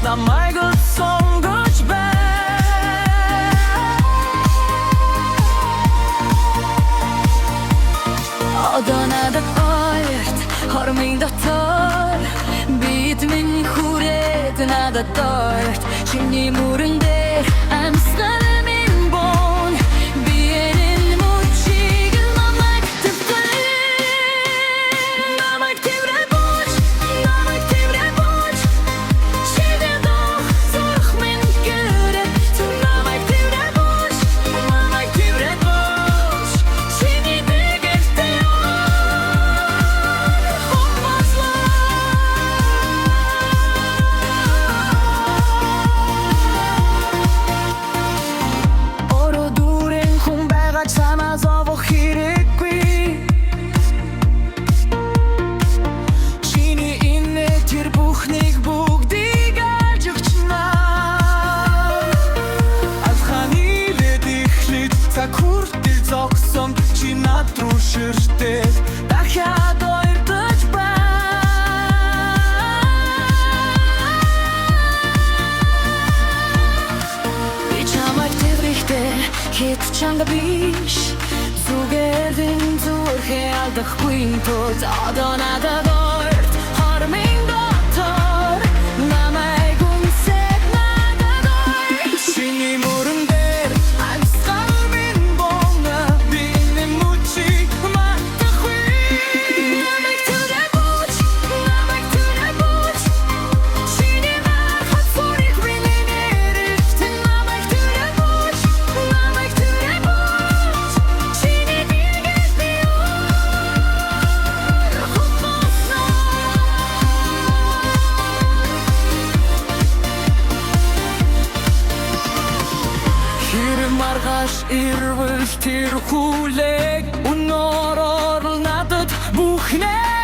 намайг сонгож бай. Одоо надад ойрт хормын дотор бид минь хүрээд надад ойрт чиний мөрөн дээр амьсгал минь бон биенин мөчиг намайг тэврэж чиний дох зүрх минь гэрээ намайг тэврэж чиний бэгэртэй санаазовох хэрэггүй чиний инэ тэр бүхнийг бүгдийг алж өгчнаа алханы лэдихлэд цаг хүртэл зогсон чи над руу ширтээ дахиад ойртож би чамайг тэврэхдээ хэд чанга биш зүгээрэн зүрхээ алдахгүй тул одоо надад ойрт хормын дотор намайг үнсээд надад ойрт чиний мөрөн дээр амьсгал минь бонга биенин мөчиг мартахгүй намайг тэврэж чиний махад форих биенин эрэгт намайг тэврэж чиний бэгэртэй хэрэв маргааш ирвэл тэр хүлээг өнөөрөө надад бүхнээ